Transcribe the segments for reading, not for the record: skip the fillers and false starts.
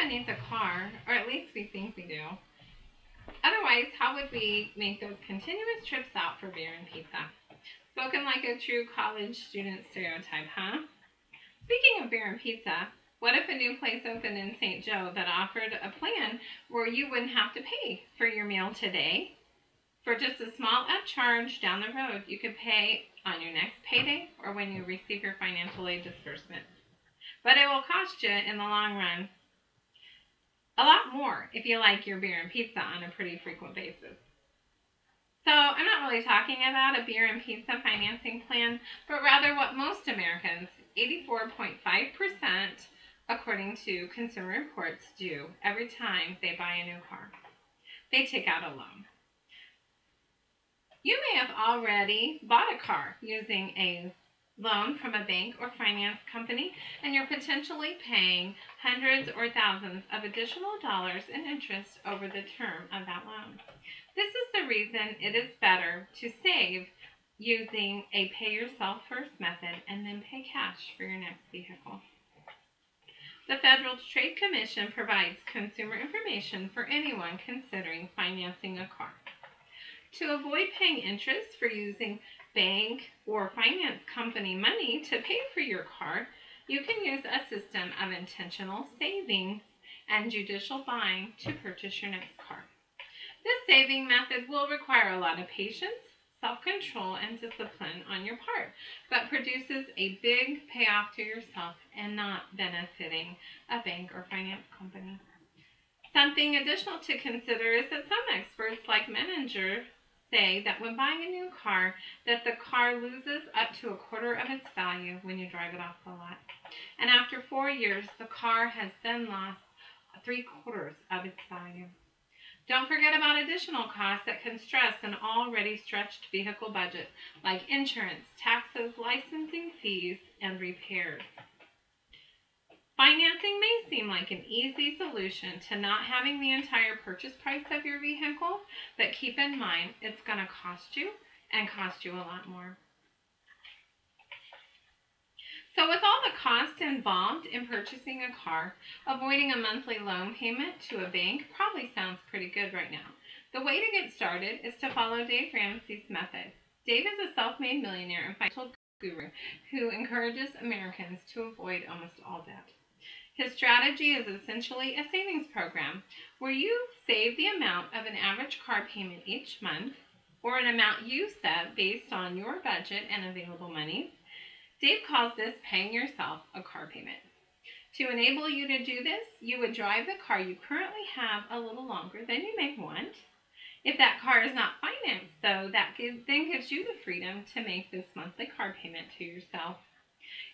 underneath a car, or at least we think we do. Otherwise, how would we make those continuous trips out for beer and pizza? Spoken like a true college student stereotype, huh? Speaking of beer and pizza, what if a new place opened in St. Joe that offered a plan where you wouldn't have to pay for your meal today? For just a small upcharge down the road, you could pay on your next payday or when you receive your financial aid disbursement. But it will cost you in the long run a lot more if you like your beer and pizza on a pretty frequent basis. So I'm not really talking about a beer and pizza financing plan, but rather what most Americans, 84.5%, according to Consumer Reports, do every time they buy a new car. They take out a loan. You may have already bought a car using a loan from a bank or finance company, and you're potentially paying hundreds or thousands of additional dollars in interest over the term of that loan. This is the reason it is better to save using a pay-yourself-first method and then pay cash for your next vehicle. The Federal Trade Commission provides consumer information for anyone considering financing a car. To avoid paying interest for using bank or finance company money to pay for your car, you can use a system of intentional savings and judicial buying to purchase your next car. This saving method will require a lot of patience, self-control, and discipline on your part, but produces a big payoff to yourself and not benefiting a bank or finance company. Something additional to consider is that some experts, like Menninger, say that when buying a new car, that the car loses up to a quarter of its value when you drive it off the lot. And after 4 years, the car has then lost 3/4 of its value. Don't forget about additional costs that can stress an already stretched vehicle budget, like insurance, taxes, licensing fees, and repairs. Financing may seem like an easy solution to not having the entire purchase price of your vehicle, but keep in mind it's going to cost you and cost you a lot more. So with all the costs involved in purchasing a car, avoiding a monthly loan payment to a bank probably sounds pretty good right now. The way to get started is to follow Dave Ramsey's method. Dave is a self-made millionaire and financial guru who encourages Americans to avoid almost all debt. His strategy is essentially a savings program where you save the amount of an average car payment each month, or an amount you set based on your budget and available money. Dave calls this paying yourself a car payment. To enable you to do this, you would drive the car you currently have a little longer than you may want. If that car is not financed, though, that then gives you the freedom to make this monthly car payment to yourself.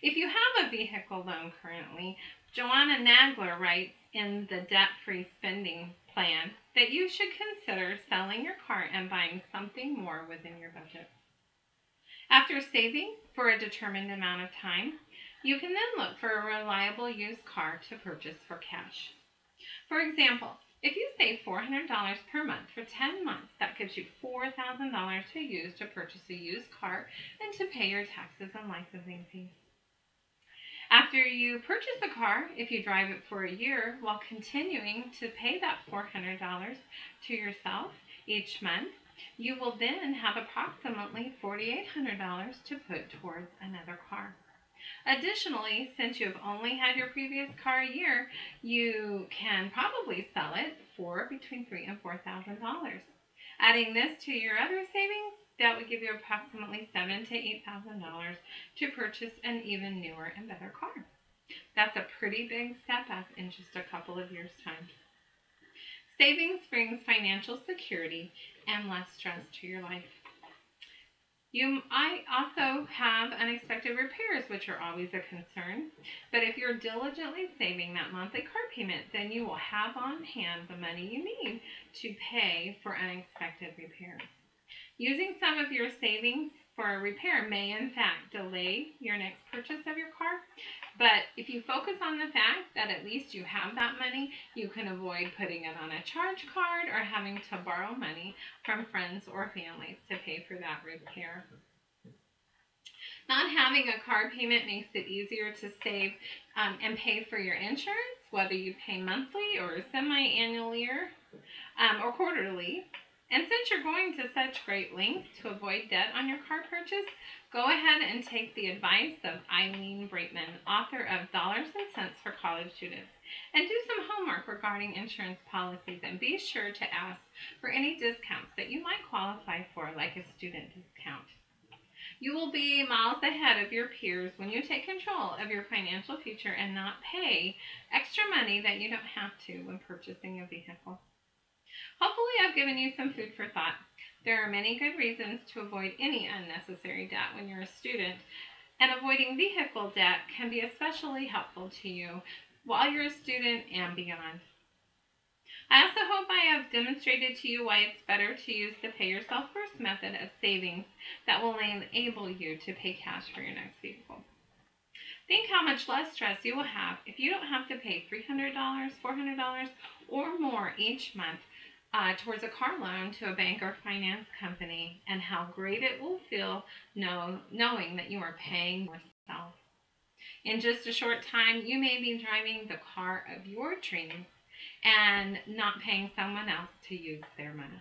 If you have a vehicle loan currently, Joanna Nagler writes in the Debt-Free Spending Plan that you should consider selling your car and buying something more within your budget. After saving for a determined amount of time, you can then look for a reliable used car to purchase for cash. For example, if you save $400 per month for 10 months, that gives you $4,000 to use to purchase a used car and to pay your taxes and licensing fees. After you purchase a car, if you drive it for a year while continuing to pay that $400 to yourself each month, you will then have approximately $4,800 to put towards another car. Additionally, since you've only had your previous car a year, you can probably sell it for between $3,000 and $4,000. Adding this to your other savings, that would give you approximately $7,000 to $8,000 to purchase an even newer and better car. That's a pretty big step up in just a couple of years' time. Savings brings financial security and less stress to your life. I also have unexpected repairs, which are always a concern. But if you're diligently saving that monthly car payment, then you will have on hand the money you need to pay for unexpected repairs. Using some of your savings for a repair may, in fact, delay your next purchase of your car. But if you focus on the fact that at least you have that money, you can avoid putting it on a charge card or having to borrow money from friends or family to pay for that repair. Not having a car payment makes it easier to save and pay for your insurance, whether you pay monthly or semi-annually or quarterly. And since you're going to such great lengths to avoid debt on your car purchase, go ahead and take the advice of Eileen Braitman, author of Dollars and Cents for College Students, and do some homework regarding insurance policies, and be sure to ask for any discounts that you might qualify for, like a student discount. You will be miles ahead of your peers when you take control of your financial future and not pay extra money that you don't have to when purchasing a vehicle. Hopefully, I've given you some food for thought. There are many good reasons to avoid any unnecessary debt when you're a student, and avoiding vehicle debt can be especially helpful to you while you're a student and beyond. I also hope I have demonstrated to you why it's better to use the pay yourself first method of savings that will enable you to pay cash for your next vehicle. Think how much less stress you will have if you don't have to pay $300, $400, or more each month towards a car loan to a bank or finance company, and how great it will feel knowing that you are paying yourself. In just a short time, you may be driving the car of your dreams and not paying someone else to use their money.